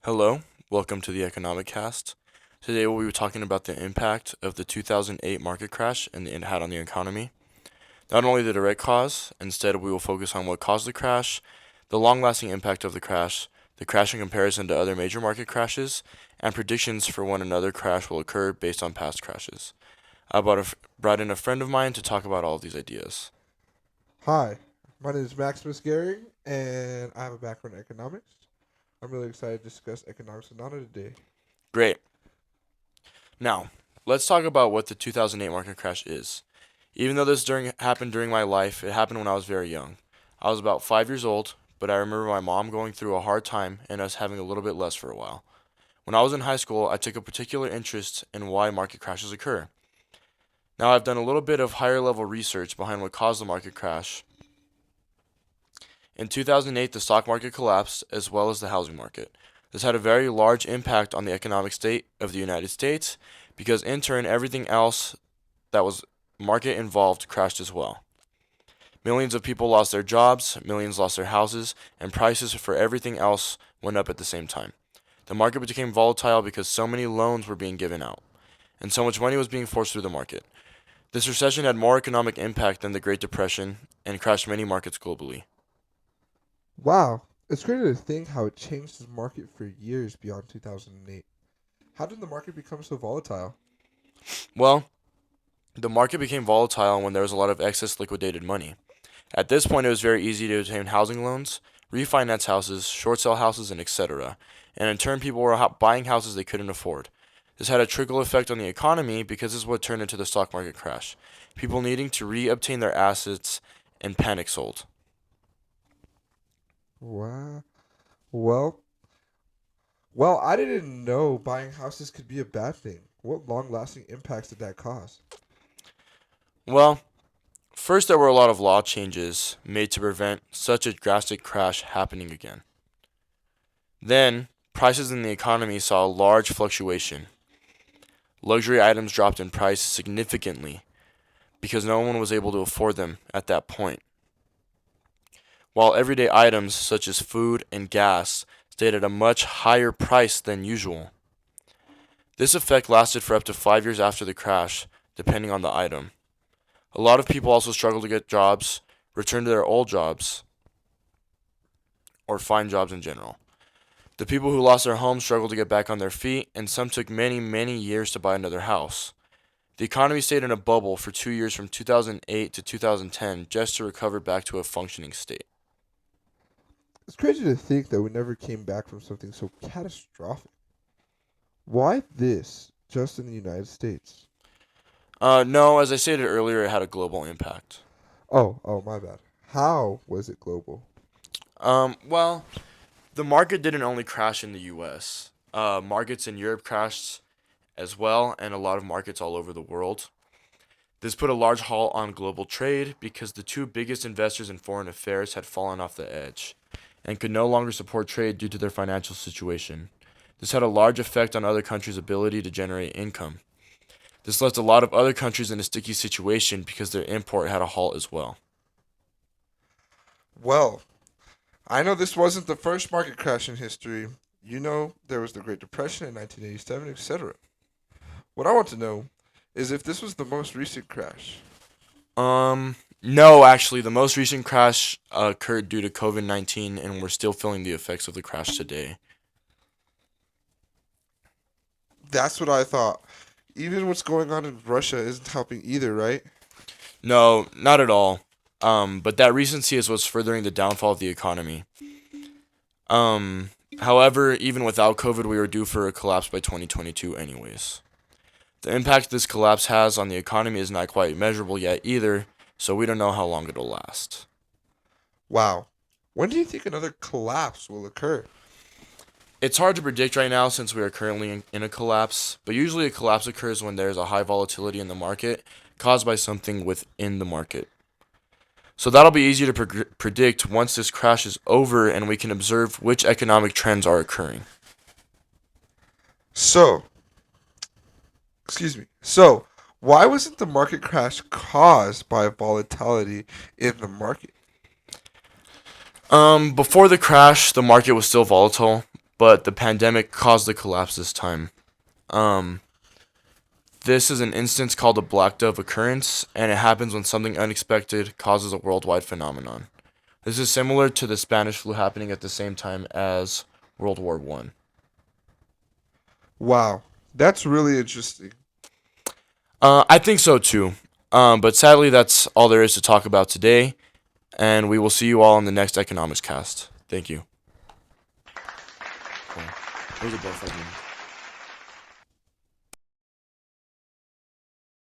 Hello, welcome to the Economic Cast. Today we'll be talking about the impact of the 2008 market crash and it had on the economy. Not only the direct cause, instead we will focus on what caused the crash, the long-lasting impact of the crash in comparison to other major market crashes, and predictions for when another crash will occur based on past crashes. Brought in a friend of mine to talk about all of these ideas. Hi, my name is Maximus Gehring, and I have a background in economics. I'm really excited to discuss economics with Nana today. Great. Now, let's talk about what the 2008 market crash is. Even though happened during my life, it happened when I was very young. I was about 5 years old, but I remember my mom going through a hard time and us having a little bit less for a while. When I was in high school, I took a particular interest in why market crashes occur. Now, I've done a little bit of higher level research behind what caused the market crash. In 2008, the stock market collapsed, as well as the housing market. This had a very large impact on the economic state of the United States because, in turn, everything else that was market involved crashed as well. Millions of people lost their jobs, millions lost their houses, and prices for everything else went up at the same time. The market became volatile because so many loans were being given out, and so much money was being forced through the market. This recession had more economic impact than the Great Depression and crashed many markets globally. Wow, it's crazy to think how it changed the market for years beyond 2008. How did the market become so volatile? Well, the market became volatile when there was a lot of excess liquidated money. At this point, it was very easy to obtain housing loans, refinance houses, short sell houses, and etc. And in turn, people were buying houses they couldn't afford. This had a trickle effect on the economy because this is what turned into the stock market crash. People needing to re-obtain their assets and panic sold. Wow. Well, well, I didn't know buying houses could be a bad thing. What long-lasting impacts did that cause? Well, first there were a lot of law changes made to prevent such a drastic crash happening again. Then, prices in the economy saw a large fluctuation. Luxury items dropped in price significantly because no one was able to afford them at that point, while everyday items such as food and gas stayed at a much higher price than usual. This effect lasted for up to 5 years after the crash, depending on the item. A lot of people also struggled to get jobs, return to their old jobs, or find jobs in general. The people who lost their homes struggled to get back on their feet, and some took many, many years to buy another house. The economy stayed in a bubble for 2 years from 2008 to 2010 just to recover back to a functioning state. It's crazy to think that we never came back from something so catastrophic. Why this just in the United States? No, as I stated earlier, it had a global impact. Oh, my bad. How was it global? Well, the market didn't only crash in the US. Markets in Europe crashed as well, and a lot of markets all over the world. This put a large halt on global trade because the two biggest investors in foreign affairs had fallen off the edge and could no longer support trade due to their financial situation. This had a large effect on other countries' ability to generate income. This left a lot of other countries in a sticky situation because their import had a halt as well. Well, I know this wasn't the first market crash in history. You know, there was the Great Depression in 1987, etc. What I want to know is if this was the most recent crash. No, actually, the most recent crash occurred due to COVID 19, and we're still feeling the effects of the crash today. That's what I thought. Even what's going on in Russia isn't helping either, right? No, not at all. But that recency is what's furthering the downfall of the economy. However, even without COVID, we were due for a collapse by 2022, anyways. The impact this collapse has on the economy is not quite measurable yet either, so we don't know how long it'll last. Wow. When do you think another collapse will occur? It's hard to predict right now since we are currently in a collapse, but usually a collapse occurs when there's a high volatility in the market caused by something within the market. So that'll be easy to predict once this crash is over and we can observe which economic trends are occurring. So, excuse me. So, why wasn't the market crash caused by volatility in the market? Before the crash, the market was still volatile, but the pandemic caused the collapse this time. Um, this is an instance called a Black Dove occurrence, and it happens when something unexpected causes a worldwide phenomenon. This is similar to the Spanish flu happening at the same time as World War One. Wow, that's really interesting. I think so too. But sadly, that's all there is to talk about today, and we will see you all in the next economics cast. Thank you. Cool. Those are both